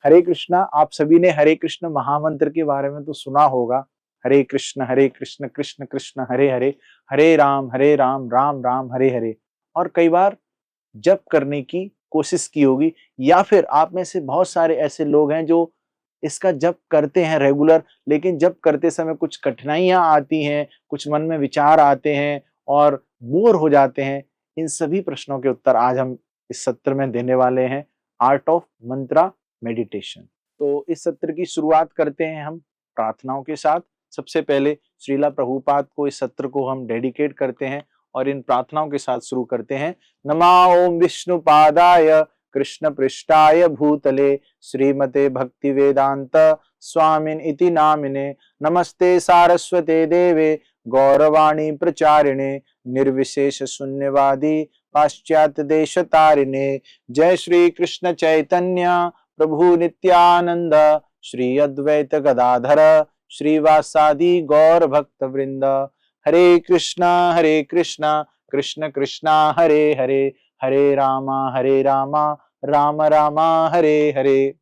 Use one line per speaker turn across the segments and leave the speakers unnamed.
हरे कृष्णा। आप सभी ने हरे कृष्ण महामंत्र के बारे में तो सुना होगा। हरे कृष्ण कृष्ण कृष्ण हरे हरे, हरे राम राम राम हरे हरे। और कई बार जप करने की कोशिश की होगी, या फिर आप में से बहुत सारे ऐसे लोग हैं जो इसका जप करते हैं रेगुलर, लेकिन जप करते समय कुछ कठिनाइयां आती हैं, कुछ मन में विचार आते हैं और बोर हो जाते हैं। इन सभी प्रश्नों के उत्तर आज हम इस सत्र में देने वाले हैं, आर्ट ऑफ मंत्रा मेडिटेशन। तो इस सत्र की शुरुआत करते हैं हम प्रार्थनाओं के साथ। सबसे पहले श्रीला प्रभुपाद को इस सत्र को हम डेडिकेट करते हैं और इन प्रार्थनाओं के साथ शुरू करते हैं। नमा ओम विष्णुपादाय कृष्ण पृष्ठाय भूतले श्रीमते भक्ति वेदांत स्वामिन इति नामिने नमस्ते सारस्वते देवे गौरवाणी प्रचारिणे निर्विशेष शून्यवादी पाश्चात्य देश तारिणे। जय श्री कृष्ण चैतन्य प्रभु नित्यानंद श्री अद्वैत गदाधर श्रीवासादि गौर भक्त वृंद। हरे कृष्णा कृष्ण कृष्णा हरे हरे, हरे रामा राम रामा हरे हरे।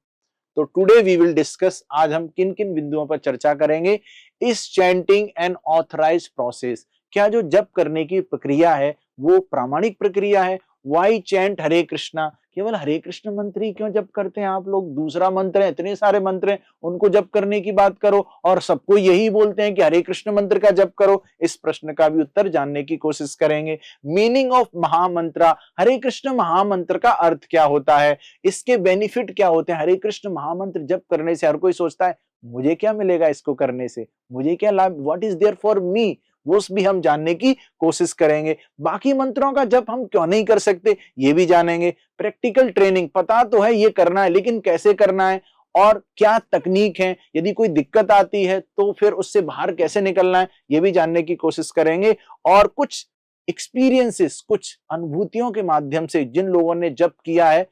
तो टुडे वी विल डिस्कस, आज हम किन किन बिंदुओं पर चर्चा करेंगे। इस चैंटिंग एंड ऑथराइज्ड प्रोसेस, क्या जो जप करने की प्रक्रिया है वो प्रामाणिक प्रक्रिया है। वाई चैंट हरे कृष्णा, केवल हरे कृष्ण मंत्र ही क्यों जप करते हैं आप लोग? दूसरा मंत्र है, इतने सारे मंत्र हैं, उनको जप करने की बात करो और सबको यही बोलते हैं कि हरे कृष्ण मंत्र का जप करो। इस प्रश्न का भी उत्तर जानने की कोशिश करेंगे। मीनिंग ऑफ महामंत्रा, हरे कृष्ण महामंत्र का अर्थ क्या होता है, इसके बेनिफिट क्या होते हैं। हरे कृष्ण महामंत्र जप करने से हर कोई सोचता है मुझे क्या मिलेगा इसको करने से, मुझे क्या लाभ, what is there for me, वो भी हम जानने की कोशिश करेंगे। बाकी मंत्रों का जप हम क्यों नहीं कर सकते ये भी जानेंगे। प्रैक्टिकल ट्रेनिंग, पता तो है ये करना है लेकिन कैसे करना है और क्या तकनीक है, यदि कोई दिक्कत आती है तो फिर उससे बाहर कैसे निकलना है ये भी जानने की कोशिश करेंगे। और कुछ एक्सपीरियंसेस, कुछ अनुभूतियों के माध्यम से जिन लोगों ने जप किया है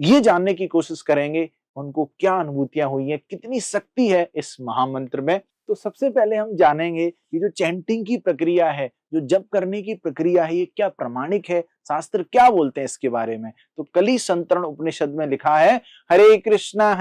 ये जानने की कोशिश करेंगे उनको क्या अनुभूतियां हुई हैं, कितनी शक्ति है इस महामंत्र में। तो सबसे पहले हम जानेंगे कि जो चैंटिंग की प्रक्रिया है, जो जप करने की प्रक्रिया है, ये क्या प्रामाणिक है, शास्त्र क्या बोलते हैं इसके बारे में। तो कली संतरण उपनिषद में लिखा है, हरे कृष्णा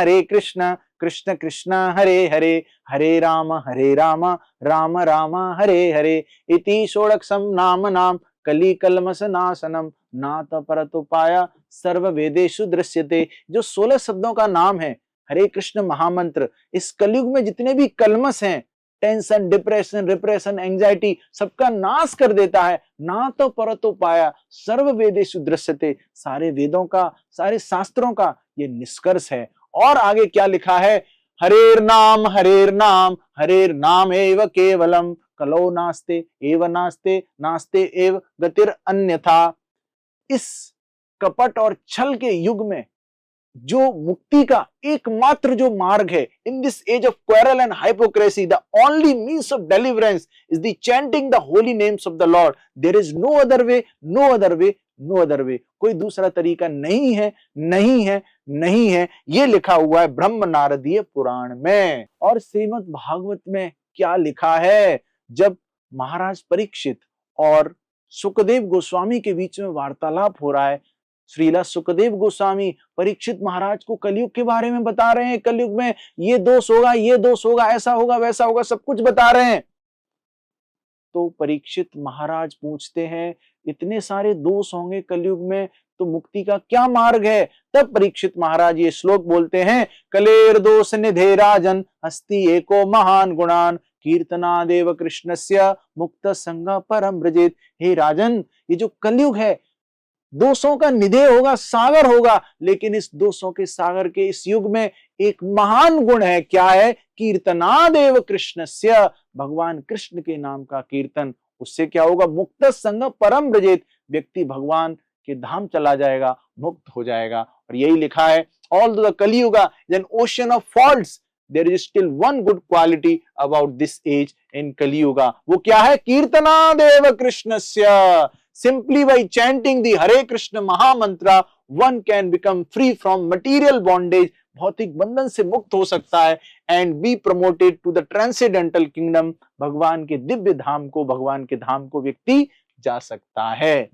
कृष्ण कृष्णा हरे हरे, हरे राम राम राम हरे हरे, इति षोडशम नाम नाम कली कलमस नाशनम नाथ परतु पाया सर्व वेदेषु दृश्यते। जो 16 शब्दों का नाम है हरे कृष्ण महामंत्र, इस कलयुग में जितने भी कलमस हैं, टेंशन, डिप्रेशन, रिप्रेशन, एंजाइटी, सबका नाश कर देता है। ना तो परतो पाया सर्व वेदेषु दृश्यते, सारे वेदों का, सारे शास्त्रों का ये निष्कर्ष है। और आगे क्या लिखा है, हरेर नाम एव केवलम कलो नास्ते एव नास्ते एव गतिर अन्यथा। इस कपट और छल के युग में जो मुक्ति का एकमात्र जो मार्ग है, in this age of quarrel and hypocrisy, the only means of deliverance is the chanting the holy names of the Lord. There is no other way, no other way, no other way. कोई दूसरा तरीका नहीं है, नहीं है, नहीं है। ये लिखा हुआ है ब्रह्म नारदीय पुराण में। और श्रीमद् भागवत में क्या लिखा है, जब महाराज परीक्षित और सुखदेव गोस्वामी के बीच में वार्तालाप हो रहा है, श्रीला सुखदेव गोस्वामी परीक्षित महाराज को कलयुग के बारे में बता रहे हैं। कलयुग में ये दोष होगा, ये दोष होगा, ऐसा होगा, वैसा होगा, सब कुछ बता रहे हैं। तो परीक्षित महाराज पूछते हैं, इतने सारे दोष होंगे कलयुग में तो मुक्ति का क्या मार्ग है। तब परीक्षित महाराज ये श्लोक बोलते हैं, कलेर दोष निधे राजन अस्ति एको महान गुणान कीर्तनादेव कृष्णस्य मुक्त संग परम ब्रजेत। हे राजन, ये जो कलयुग है दोषों का निधेय होगा, सागर होगा, लेकिन इस दोषों के सागर के इस युग में एक महान गुण है। क्या है? कीर्तनादेव कृष्णस्य, भगवान कृष्ण के नाम का कीर्तन। उससे क्या होगा? मुक्त संग परम ब्रजेत, व्यक्ति भगवान के धाम चला जाएगा, मुक्त हो जाएगा। और यही लिखा है, although the Kaliyuga is an ocean of faults, there is still one good quality about this age in Kaliyuga. वो क्या है? कीर्तनादेव कृष्णस्य। Simply by chanting the Hare Krishna Mahamantra, one can become free from material bondage, भौतिक बंधन से मुक्त हो सकता है, and be promoted to the transcendental kingdom, भगवान के दिव्य धाम को, भगवान के धाम को व्यक्ति जा सकता है।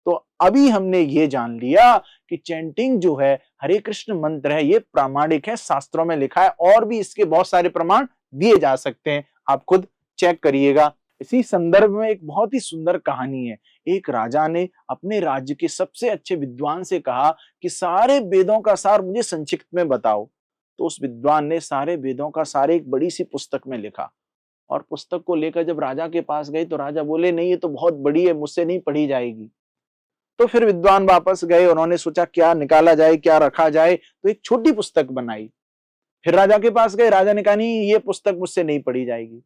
तो अभी हमने ये जान लिया कि चैंटिंग जो है, हरे कृष्ण मंत्र है, ये प्रामाणिक है, शास्त्रों में लिखा है, और भी इसके बहुत सारे प्रमाण दिए जा सकते हैं, आप खुद चेक करिएगा। इसी संदर्भ में एक बहुत ही सुंदर कहानी है। एक राजा ने अपने राज्य के सबसे अच्छे विद्वान से कहा कि सारे वेदों का सार मुझे संक्षिप्त में बताओ। तो उस विद्वान ने सारे वेदों का सार एक बड़ी सी पुस्तक में लिखा, और पुस्तक को लेकर जब राजा के पास गए तो राजा बोले, नहीं ये तो बहुत बड़ी है, मुझसे नहीं पढ़ी जाएगी। तो फिर विद्वान वापस गए, उन्होंने सोचा क्या निकाला जाए, क्या रखा जाए, तो एक छोटी पुस्तक बनाई। फिर राजा के पास गए, राजा ने कहा नहीं ये पुस्तक मुझसे नहीं पढ़ी जाएगी।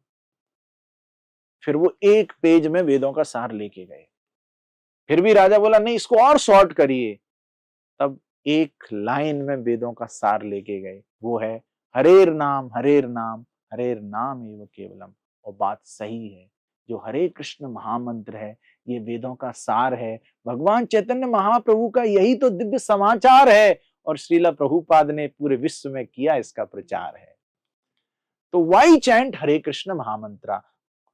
फिर वो एक पेज में वेदों का सार लेके गए। फिर भी राजा बोला नहीं इसको और शॉर्ट करिए। तब एक लाइन में वेदों का सार लेके गए, वो है हरेर नाम हरेर नाम हरेर नाम एव केवलम। और बात सही है, जो हरे कृष्ण महामंत्र है ये वेदों का सार है। भगवान चैतन्य महाप्रभु का यही तो दिव्य समाचार है, और श्रीला प्रभुपाद ने पूरे विश्व में किया इसका प्रचार है। तो वाई चैंट हरे कृष्ण महामंत्रा,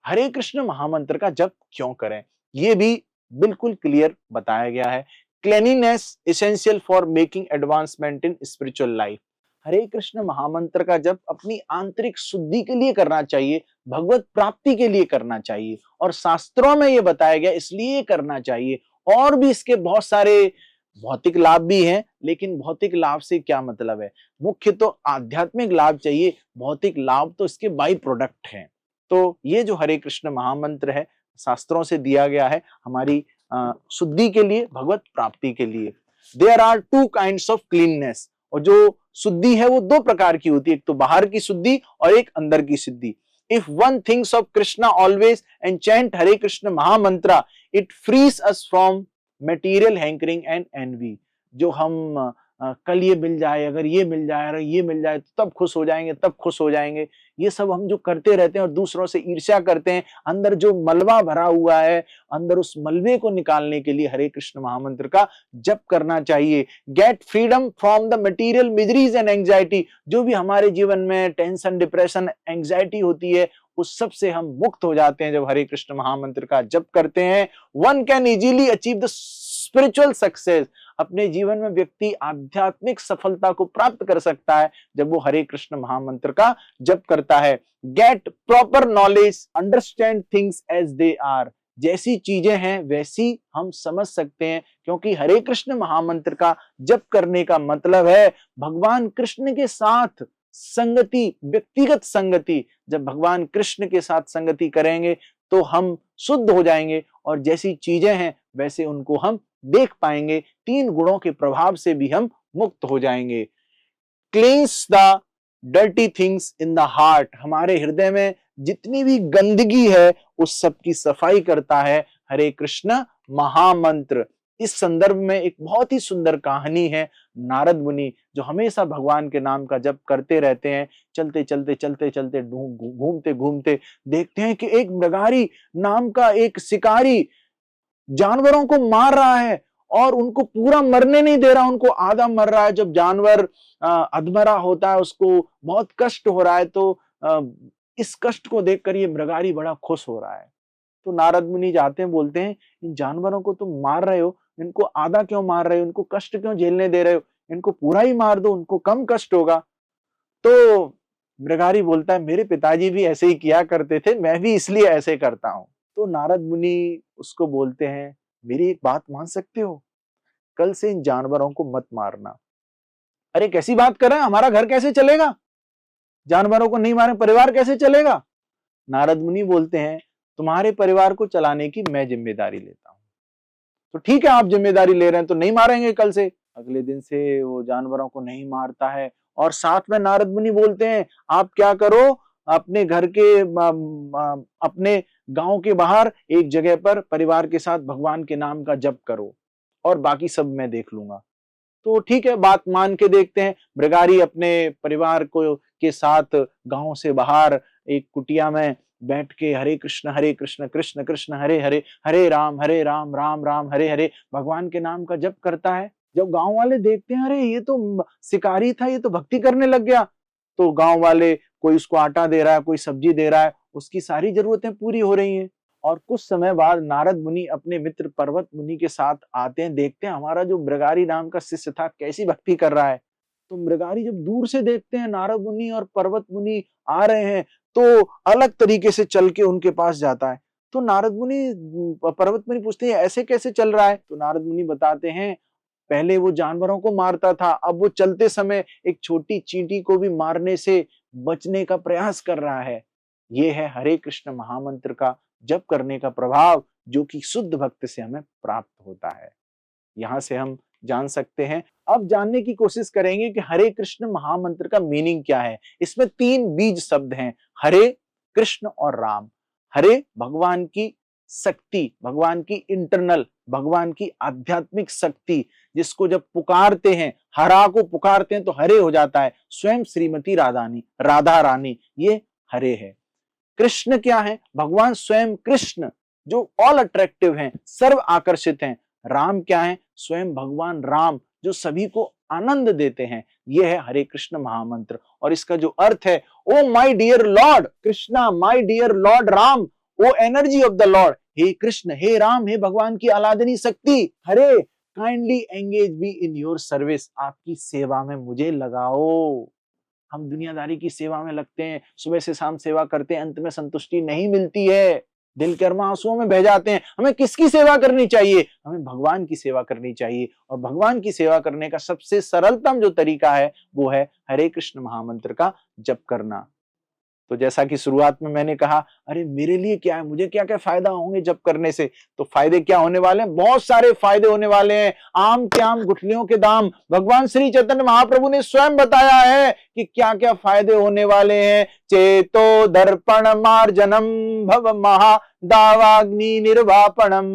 हरे कृष्ण महामंत्र का जप क्यों करें, ये भी बिल्कुल क्लियर बताया गया है। Cleanliness essential for making advancement in spiritual life. Hare Krishna महामंत्र का जप अपनी आंतरिक शुद्धि के लिए करना चाहिए, भगवत प्राप्ति के लिए करना चाहिए, और शास्त्रों में ये बताया गया इसलिए करना चाहिए। और भी इसके बहुत सारे भौतिक लाभ भी हैं, लेकिन भौतिक लाभ से क्या मतलब है, मुख्य तो आध्यात्मिक लाभ चाहिए, भौतिक लाभ तो इसके बाई प्रोडक्ट हैं। तो ये जो हरे कृष्ण महामंत्र है शास्त्रों से दिया गया है हमारी शुद्धि के लिए, भगवत प्राप्ति के लिए। There are two kinds of cleanness, और जो शुद्धि है वो दो प्रकार की होती है, एक तो बाहर की शुद्धि और एक अंदर की शुद्धि। If one thinks of Krishna always and chant Hare Krishna mahamantra, it frees us from material hankering and envy. जो हम कल ये मिल जाए, अगर ये मिल जाए, अगर ये मिल जाए तो तब खुश हो जाएंगे, तब खुश हो जाएंगे, ये सब हम जो करते रहते हैं और दूसरों से ईर्ष्या करते हैं, अंदर जो मलबा भरा हुआ है, अंदर उस मलबे को निकालने के लिए हरे कृष्ण महामंत्र का जप करना चाहिए। Get freedom from the material miseries and anxiety. जो भी हमारे जीवन में टेंशन, डिप्रेशन, एंजाइटी होती है, उस सब से हम मुक्त हो जाते हैं जब हरे कृष्ण महामंत्र का जप करते हैं। One can easily achieve the spiritual success. अपने जीवन में व्यक्ति आध्यात्मिक सफलता को प्राप्त कर सकता है जब वो हरे कृष्ण महामंत्र का जप करता है। Get proper knowledge, understand things as they are. जैसी चीजें हैं वैसी हम समझ सकते हैं, क्योंकि हरे कृष्ण महामंत्र का जप करने का मतलब है भगवान कृष्ण के साथ संगति, व्यक्तिगत संगति। जब भगवान कृष्ण के साथ संगति करेंगे तो हम शुद्ध हो जाएंगे, और जैसी चीजें हैं वैसे उनको हम देख पाएंगे, तीन गुणों के प्रभाव से भी हम मुक्त हो जाएंगे। क्लींस the dirty things in the heart. हमारे हृदय में जितनी भी गंदगी है उस सब की सफाई करता है हरे कृष्ण महामंत्र। इस संदर्भ में एक बहुत ही सुंदर कहानी है। नारद मुनि जो हमेशा भगवान के नाम का जप करते रहते हैं, चलते चलते चलते चलते घूमते घूमते देखते हैं कि एक मृगारी नाम का एक शिकारी जानवरों को मार रहा है, और उनको पूरा मरने नहीं दे रहा, उनको आधा मर रहा है। जब जानवर अधमरा होता है, उसको बहुत कष्ट हो रहा है, तो इस कष्ट को देखकर ये मृगारी बड़ा खुश हो रहा है। तो नारद मुनि जाते हैं, बोलते हैं इन जानवरों को तुम मार रहे हो, इनको आधा क्यों मार रहे हो, इनको कष्ट क्यों झेलने दे रहे हो, इनको पूरा ही मार दो, उनको कम कष्ट होगा। तो मृगारी बोलता है मेरे पिताजी भी ऐसे ही किया करते थे, मैं भी इसलिए ऐसे करता हूं। तो नारद मुनि उसको बोलते हैं मेरी एक बात मान सकते हो, कल से इन जानवरों को मत मारना। अरे कैसी बात कर रहे हैं, हमारा घर कैसे चलेगा, जानवरों को नहीं मारे परिवार कैसे चलेगा। नारद मुनि बोलते हैं तुम्हारे परिवार को चलाने की मैं जिम्मेदारी लेता हूं। तो ठीक है आप जिम्मेदारी ले रहे हैं तो नहीं मारेंगे कल से। अगले दिन से वो जानवरों को नहीं मारता है, और साथ में नारद मुनि बोलते हैं आप क्या करो, अपने घर के अपने गांव के बाहर एक जगह पर परिवार के साथ भगवान के नाम का जप करो, और बाकी सब मैं देख लूंगा। तो ठीक है बात मान के देखते हैं। मृगारी अपने परिवार को के साथ गांव से बाहर एक कुटिया में बैठ के हरे कृष्ण कृष्ण कृष्ण हरे हरे, हरे राम राम राम हरे हरे भगवान के नाम का जप करता है। जब गांव वाले देखते हैं अरे ये तो शिकारी था, ये तो भक्ति करने लग गया, तो गांव वाले कोई उसको आटा दे रहा है, कोई सब्जी दे रहा है, उसकी सारी जरूरतें पूरी हो रही हैं। और कुछ समय बाद नारद मुनि अपने मित्र पर्वत मुनि के साथ आते हैं, देखते हैं हमारा जो मृगारी नाम का शिष्य था कैसी भक्ति कर रहा है। तो मृगारी जब दूर से देखते हैं नारद मुनि और पर्वत मुनि आ रहे हैं, तो अलग तरीके से चल के उनके पास जाता है। तो नारद मुनि पर्वत मुनि पूछते हैं ऐसे कैसे चल रहा है? तो नारद मुनि बताते हैं पहले वो जानवरों को मारता था, अब वो चलते समय एक छोटी चींटी को भी मारने से बचने का प्रयास कर रहा है। ये है हरे कृष्ण महामंत्र का जप करने का प्रभाव, जो कि शुद्ध भक्त से हमें प्राप्त होता है। यहां से हम जान सकते हैं। अब जानने की कोशिश करेंगे कि हरे कृष्ण महामंत्र का मीनिंग क्या है। इसमें 3 बीज शब्द हैं, हरे, कृष्ण और राम। हरे भगवान की शक्ति, भगवान की इंटरनल, भगवान की आध्यात्मिक शक्ति, जिसको जब पुकारते हैं, हरा को पुकारते हैं तो हरे हो जाता है। स्वयं श्रीमती राधा रानी, ये हरे है। कृष्ण क्या है? भगवान स्वयं कृष्ण, जो ऑल अट्रैक्टिव हैं, सर्व आकर्षित हैं। राम क्या है? स्वयं भगवान राम, जो सभी को आनंद देते हैं। यह है हरे कृष्ण महामंत्र। और इसका जो अर्थ है, O my dear lord Krishna, my dear lord Ram, O energy of the lord, हे कृष्ण, हे राम, हे भगवान की आलादनी शक्ति, Hare kindly engage me in your service, आपकी सेवा में मुझे लगाओ। हम दुनियादारी की सेवा में लगते हैं, सुबह से शाम सेवा करते हैं, अंत में संतुष्टि नहीं मिलती है, दिल के अरमा आंसुओं में बह जाते हैं। हमें किसकी सेवा करनी चाहिए? हमें भगवान की सेवा करनी चाहिए। और भगवान की सेवा करने का सबसे सरलतम जो तरीका है, वो है हरे कृष्ण महामंत्र का जप करना। तो जैसा कि शुरुआत में मैंने कहा, अरे मेरे लिए क्या है, मुझे क्या क्या फायदा होंगे जप करने से? तो फायदे क्या होने वाले हैं? बहुत सारे फायदे होने वाले हैं। आम के आम गुठलियों के दाम, भगवान श्री चैतन्य महाप्रभु ने स्वयं बताया है कि क्या क्या फायदे होने वाले हैं। चेतो दर्पण मार्जनम, भव महा दावाग्नि निर्वापणम,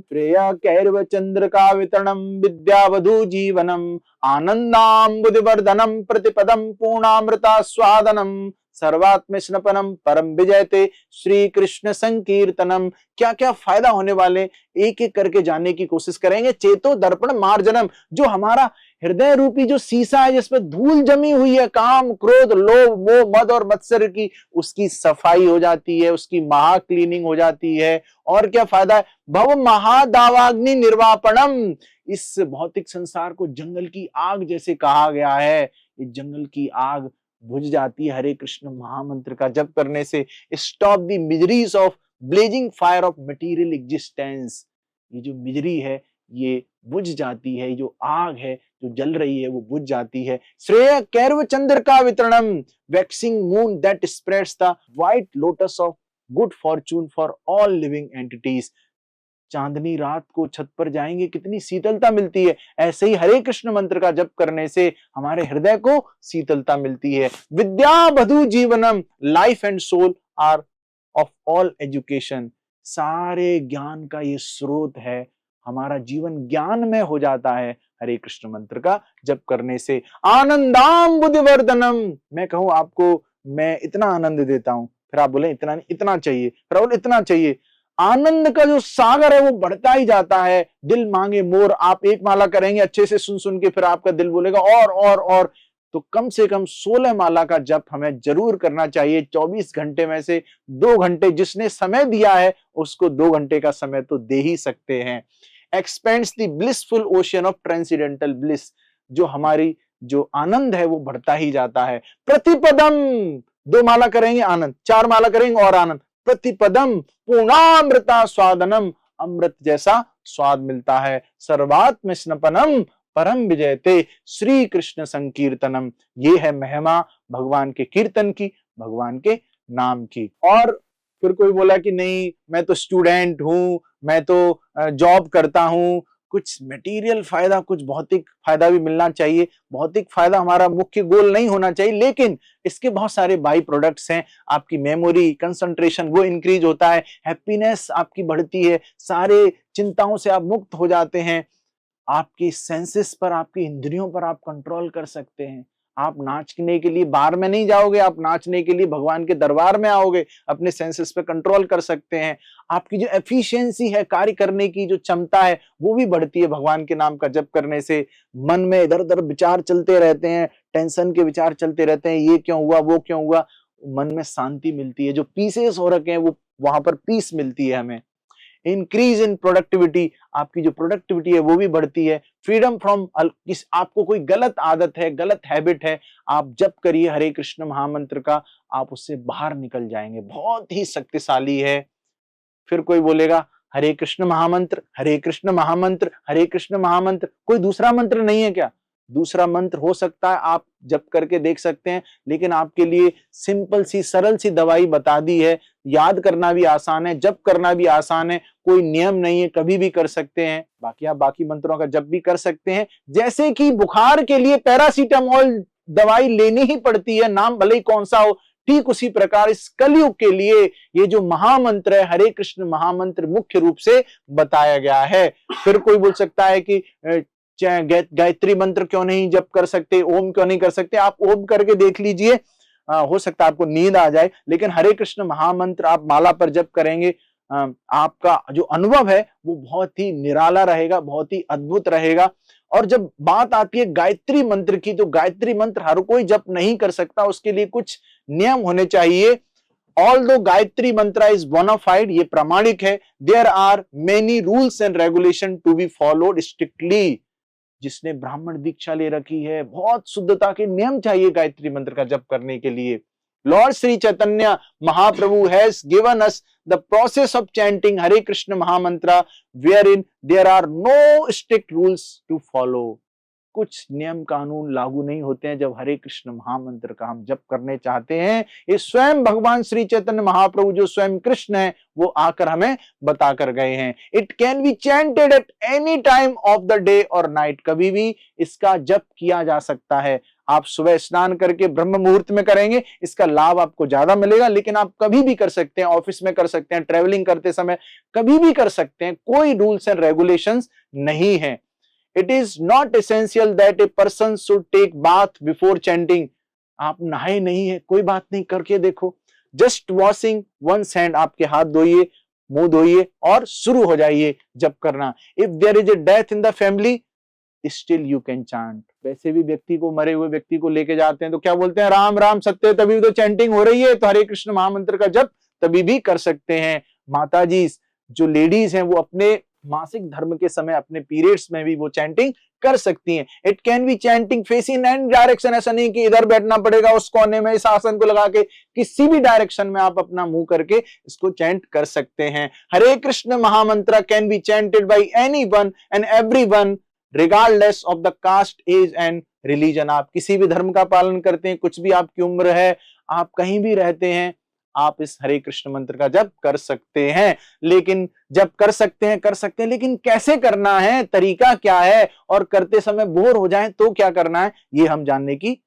प्रिय कैर्व चंद्र का वितरणम, विद्यावधु जीवनम, आनंदाम्बुदिवर्धनम, प्रतिपदम पूर्णामृता स्वादनम, सर्वात्म स्नपनम, परम विजयते, श्री कृष्ण संकीर्तनम। क्या क्या फायदा होने वाले, एक एक करके जानने की कोशिश करेंगे। चेतो दर्पण मार्जनम, जो हमारा हृदय रूपी जो शीशा है, जिसमें धूल जमी हुई है, काम, क्रोध, लोभ, मोह, मद और मत्सर की, उसकी सफाई हो जाती है, उसकी महा क्लीनिंग हो जाती है। और क्या फायदा है? भव महादावाग्नि निर्वापणम, इस भौतिक संसार को जंगल की आग जैसे कहा गया है, इस जंगल की आग बुझ जाती है हरे कृष्ण महामंत्र का जप करने से। Stop the miseries of blazing fire of material existence, ये जो मिजरी है ये बुझ जाती है, जो आग है जो जल रही है वो बुझ जाती है। श्रेय कैर्व चंद्र का वितरणम, waxing moon that spreads the white lotus of good fortune for all living entities. चांदनी रात को छत पर जाएंगे, कितनी शीतलता मिलती है। ऐसे ही हरे कृष्ण मंत्र का जप करने से हमारे हृदय को शीतलता मिलती है। विद्या बधु जीवनम, life and soul are of all education, सारे ज्ञान का ये स्रोत है। हमारा जीवन ज्ञान में हो जाता है हरे कृष्ण मंत्र का जप करने से। आनंदाम बुद्धिवर्धनम, मैं कहूं आपको मैं इतना आनंद देता हूं, फिर आप बोले इतना नहीं, इतना चाहिए, फिर आप बोले इतना चाहिए। आनंद का जो सागर है वो बढ़ता ही जाता है। दिल मांगे मोर, आप एक माला करेंगे अच्छे से सुन सुन के, फिर आपका दिल बोलेगा और। तो कम से कम 16 माला का जप हमें जरूर करना चाहिए। 24 घंटे में से 2 घंटे, जिसने समय दिया है उसको 2 घंटे का समय तो दे ही सकते हैं। Expends the blissful ocean of transcendental bliss, जो हमारी जो आनंद है वो बढ़ता ही जाता है। प्रतिपदम, 2 माला करेंगे आनंद, 4 माला करेंगे और आनंद। प्रतिपदम पूर्णामृता स्वादनम, अमृत जैसा स्वाद मिलता है। सर्वात्म स्नपनम, परम विजयते, श्री कृष्ण संकीर्तनम, ये है महिमा भगवान के कीर्तन की, भगवान के नाम की। और फिर कोई बोला कि नहीं मैं तो स्टूडेंट हूं, मैं तो जॉब करता हूं, कुछ मटेरियल फायदा, कुछ भौतिक फायदा भी मिलना चाहिए। भौतिक फायदा हमारा मुख्य गोल नहीं होना चाहिए, लेकिन इसके बहुत सारे बाई प्रोडक्ट्स हैं। आपकी मेमोरी, कंसंट्रेशन वो इंक्रीज होता है, हैप्पीनेस आपकी बढ़ती है, सारे चिंताओं से आप मुक्त हो जाते हैं। आपकी सेंसेस पर, आपकी इंद्रियों पर आप कंट्रोल कर सकते हैं। आप नाचने के लिए बार में नहीं जाओगे, आप नाचने के लिए भगवान के दरबार में आओगे, अपने सेंसेस पे कंट्रोल कर सकते हैं। आपकी जो एफिशिएंसी है, कार्य करने की जो क्षमता है, वो भी बढ़ती है भगवान के नाम का जप करने से। मन में इधर उधर विचार चलते रहते हैं, टेंशन के विचार चलते रहते हैं, ये क्यों हुआ, वो क्यों हुआ, मन में शांति मिलती है। जो पीसेस हो रखे हैं वो वहां पर पीस मिलती है हमें। इंक्रीज इन प्रोडक्टिविटी, आपकी जो प्रोडक्टिविटी है वो भी बढ़ती है। फ्रीडम फ्रॉम, आपको कोई गलत आदत है, गलत हैबिट है, आप जप करिए हरे कृष्ण महामंत्र का, आप उससे बाहर निकल जाएंगे, बहुत ही शक्तिशाली है। फिर कोई बोलेगा हरे कृष्ण महामंत्र, हरे कृष्ण महामंत्र, हरे कृष्ण महामंत्र, कोई दूसरा मंत्र नहीं है क्या? दूसरा मंत्र हो सकता है, आप जप करके देख सकते हैं, लेकिन आपके लिए सिंपल सी सरल सी दवाई बता दी है। याद करना भी आसान है, जप करना भी आसान है, कोई नियम नहीं है, कभी भी कर सकते हैं। बाकी आप बाकी मंत्रों का जप भी कर सकते हैं। जैसे कि बुखार के लिए पैरासीटामोल दवाई लेनी ही पड़ती है, नाम भले ही कौन सा हो, ठीक उसी प्रकार इस कलयुग के लिए ये जो महामंत्र है हरे कृष्ण महामंत्र मुख्य रूप से बताया गया है। फिर कोई बोल सकता है कि गायत्री मंत्र क्यों नहीं जप कर सकते, ओम क्यों नहीं कर सकते? आप ओम करके देख लीजिए, हो सकता है आपको नींद आ जाए, लेकिन हरे कृष्ण महामंत्र आप माला पर जप करेंगे, आपका जो अनुभव है वो बहुत ही निराला रहेगा, बहुत ही अद्भुत रहेगा। और जब बात आती है गायत्री मंत्र की, तो गायत्री मंत्र हर कोई जप नहीं कर सकता, उसके लिए कुछ नियम होने चाहिए। ऑल्दो गायत्री मंत्र इज बोनाफाइड, ये प्रामाणिक है, there are many rules and regulation to be followed strictly. जिसने ब्राह्मण दीक्षा ले रखी है, बहुत शुद्धता के नियम चाहिए गायत्री मंत्र का जप करने के लिए। Lord Shri Chaitanya Mahaprabhu has given us the process of chanting Hare Krishna mahamantra wherein there are no strict rules to follow। कुछ नियम कानून लागू नहीं होते हैं जब हरे कृष्ण महामंत्र का हम जप करने चाहते हैं। ये स्वयं भगवान श्री चैतन्य महाप्रभु जो स्वयं कृष्ण है वो आकर हमें बता कर गए हैं। It can be chanted at any time of the day और नाइट, कभी भी इसका जप किया जा सकता है। आप सुबह स्नान करके ब्रह्म मुहूर्त में करेंगे, इसका लाभ आपको ज्यादा मिलेगा, लेकिन आप कभी भी कर सकते हैं, ऑफिस में कर सकते हैं, ट्रेवलिंग करते समय कभी भी कर सकते हैं, कोई रूल्स एंड रेगुलेशंस नहीं है। It is not essential that a person should take bath before chanting। आप नहाए नहीं है, कोई बात नहीं, करके देखो। Just washing one's hand, आपके हाथ धोइए, मुंह धोइए और शुरू हो जाइए जप करना। If there is a death in the family, still you can chant। वैसे भी व्यक्ति को, मरे हुए व्यक्ति को लेके जाते हैं तो क्या बोलते हैं, राम राम सत्य, तभी तो चैंटिंग हो रही है, तो हरे कृष्ण महामंत्र का जप तभी भी कर सकते हैं। माता जी जो लेडीज हैं वो अपने मासिक धर्म के समय, अपने पीरियड्स में भी वो चैंटिंग कर सकती हैं। It can be chanting facing any direction, ऐसा नहीं कि इधर बैठना पड़ेगा उस कोने में, इस आसन को लगा के, किसी भी डायरेक्शन में आप अपना मुंह करके इसको चैंट कर सकते हैं। Hare Krishna mahamantra can be chanted by anyone and everyone regardless of the caste, age and religion. आप किसी भी धर्म का पालन करते हैं, कुछ भी आपकी उम्र है, आप कहीं भी रहते हैं, आप इस हरे कृष्ण मंत्र का जप कर सकते हैं। लेकिन जब कर सकते हैं, लेकिन कैसे करना है, तरीका क्या है, और करते समय बोर हो जाएं तो क्या करना है, ये हम जानने की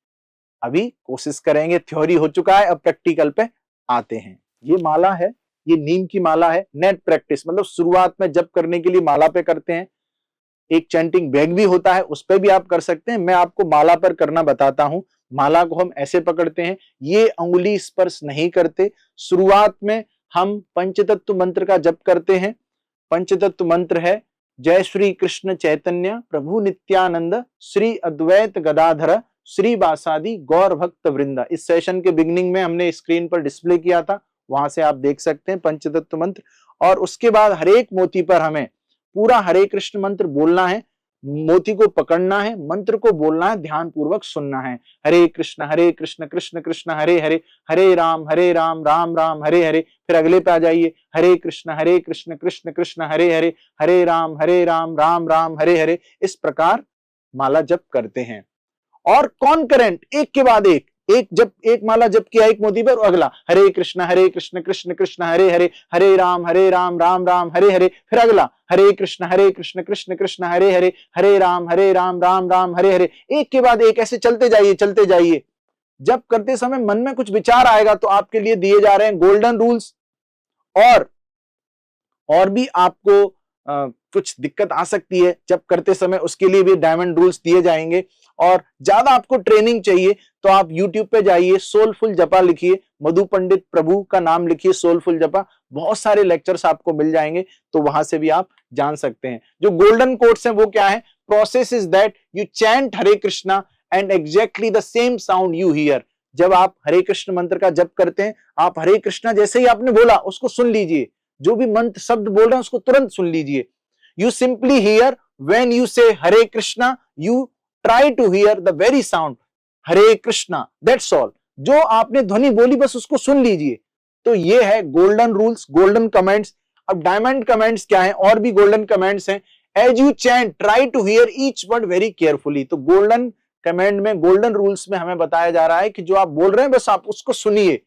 अभी कोशिश करेंगे। थ्योरी हो चुका है, अब प्रैक्टिकल पे आते हैं। ये माला है, ये नीम की माला है। नेट प्रैक्टिस मतलब शुरुआत में जप करने के लिए माला पे करते हैं। एक चैंटिंग बैग भी होता है, उस पर भी आप कर सकते हैं। मैं आपको माला पर करना बताता हूं। माला को हम ऐसे पकड़ते हैं, ये अंगुली स्पर्श नहीं करते। शुरुआत में हम पंचतत्व मंत्र का जप करते हैं। पंचतत्व मंत्र है जय श्री कृष्ण चैतन्य प्रभु नित्यानंद श्री अद्वैत गदाधर श्री वासादि गौर भक्त वृंदा। इस सेशन के बिगिनिंग में हमने स्क्रीन पर डिस्प्ले किया था, वहां से आप देख सकते हैं पंचतत्व मंत्र। और उसके बाद हर एक मोती पर हमें पूरा हरे कृष्ण मंत्र बोलना है, मोती को पकड़ना है, मंत्र को बोलना है, ध्यान पूर्वक सुनना है। हरे कृष्ण कृष्ण कृष्ण हरे हरे, हरे राम राम राम हरे हरे। फिर अगले पे आ जाइए, हरे कृष्ण कृष्ण कृष्ण हरे हरे, हरे राम राम राम हरे हरे। इस प्रकार माला जप करते हैं। और कॉन्करेंट, एक के बाद एक जब एक माला जप किया एक मोती पर, अगला हरे कृष्ण कृष्ण कृष्ण हरे हरे, हरे राम राम राम हरे हरे। फिर अगला हरे कृष्ण कृष्ण कृष्ण हरे हरे, हरे राम राम राम हरे हरे। एक के बाद एक ऐसे चलते जाइए। जब करते समय मन में कुछ विचार आएगा तो आपके लिए दिए जा रहे हैं गोल्डन रूल्स। और भी आपको कुछ दिक्कत आ सकती है जब करते समय, उसके लिए भी डायमंड रूल्स दिए जाएंगे। और ज्यादा आपको ट्रेनिंग चाहिए तो आप YouTube पे जाइए, सोलफुल जपा लिखिए, मधु पंडित प्रभु का नाम लिखिए, सोलफुल जपा, बहुत सारे लेक्चर्स आपको मिल जाएंगे, तो वहां से भी आप जान सकते हैं। जो गोल्डन कोट्स हैं वो क्या है, process is that you chant Hare Krishna and exactly the same sound you here. जब आप हरे कृष्ण मंत्र का जप करते हैं, आप हरे कृष्णा जैसे ही आपने बोला उसको सुन लीजिए, जो भी मंत्र शब्द बोल रहे हैं उसको तुरंत सुन लीजिए। You simply hear when you say Hare Krishna, you try to hear the very sound Hare Krishna, that's all. जो आपने ध्वनि बोली बस उसको सुन लीजिए। तो ये है गोल्डन रूल्स, गोल्डन कमेंट्स। अब डायमंड कमेंट्स क्या है, और भी गोल्डन कमेंट्स हैं। As you chant try to hear each word very carefully. तो गोल्डन कमेंट में, गोल्डन रूल्स में हमें बताया जा रहा है कि जो आप बोल रहे हैं बस आप उसको सुनिए।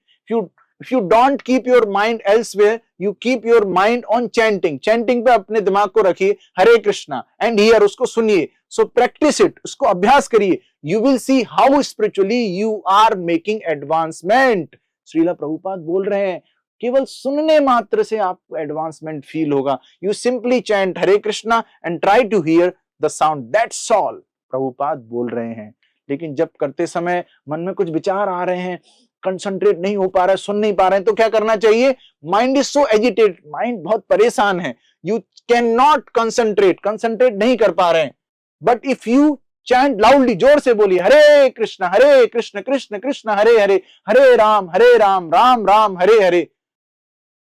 if you don't keep your mind elsewhere, you keep your mind on chanting। chanting पे अपने दिमाग को रखिए, हरे कृष्णा, एंड हियर उसको सुनिए। सो प्रैक्टिस इट, उसको अभ्यास करिए। You will see how spiritually you are making advancement. Srila Prabhupada बोल रहे हैं केवल सुनने मात्र से आपको एडवांसमेंट फील होगा। You simply chant Hare Krishna and try to hear the sound, that's all Prabhupada बोल रहे हैं। लेकिन जब करते समय मन में कुछ विचार आ रहे हैं, कंसंट्रेट नहीं हो पा रहा है, सुन नहीं पा रहे हैं, तो क्या करना चाहिए? Mind is so agitated, mind बहुत परेशान है, you can not concentrate, concentrate नहीं कर पा रहे हैं। But if you chant loudly, जोर से बोलिए Hare Krishna Krishna Krishna Hare Hare, Hare Ram Ram Ram Hare Hare,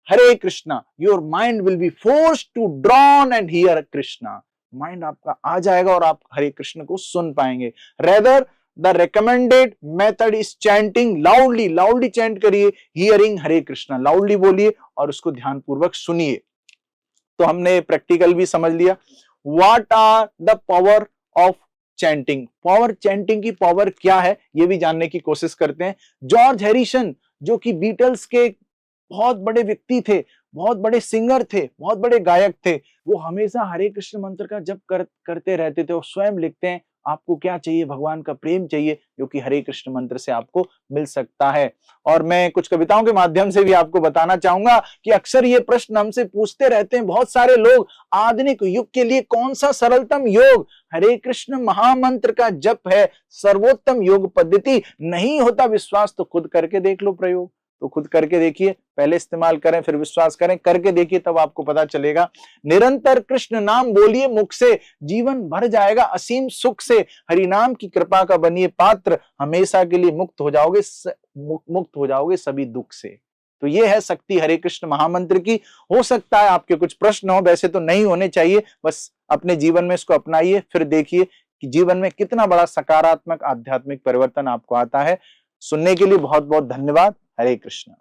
Hare Krishna, your mind will be forced to drawn and hear Krishna. Mind आपका आ जाएगा और आप हरे कृष्ण को सुन पाएंगे। Rather the recommended method is chanting loudly, loudly chant करिए, हियरिंग हरे कृष्णा, लाउडली बोलिए और उसको ध्यानपूर्वक सुनिए। तो हमने प्रैक्टिकल भी समझ लिया। What are the power of chanting, power, chanting की पावर क्या है ये भी जानने की कोशिश करते हैं। जॉर्ज हैरिसन जो कि बीटल्स के बहुत बड़े व्यक्ति थे, बहुत बड़े सिंगर थे, बहुत बड़े गायक थे, वो हमेशा हरे कृष्ण मंत्र का जप करते रहते थे। वो स्वयं लिखते हैं आपको क्या चाहिए, भगवान का प्रेम चाहिए, जो कि हरे कृष्ण मंत्र से आपको मिल सकता है। और मैं कुछ कविताओं के माध्यम से भी आपको बताना चाहूंगा कि अक्सर ये प्रश्न हमसे पूछते रहते हैं बहुत सारे लोग, आधुनिक युग के लिए कौन सा सरलतम योग? हरे कृष्ण महामंत्र का जप है सर्वोत्तम योग पद्धति। नहीं होता विश्वास तो खुद करके देख लो प्रयोग, तो खुद करके देखिए, पहले इस्तेमाल करें फिर विश्वास करें, करके देखिए तब आपको पता चलेगा। निरंतर कृष्ण नाम बोलिए मुख से, जीवन भर जाएगा असीम सुख से। हरि नाम की कृपा का बनिए पात्र, हमेशा के लिए मुक्त हो जाओगे सभी दुख से। तो ये है शक्ति हरे कृष्ण महामंत्र की। हो सकता है आपके कुछ प्रश्न हो, वैसे तो नहीं होने चाहिए, बस अपने जीवन में इसको अपनाइए, फिर देखिए कि जीवन में कितना बड़ा सकारात्मक आध्यात्मिक परिवर्तन आपको आता है। सुनने के लिए बहुत बहुत धन्यवाद। हरे कृष्ण।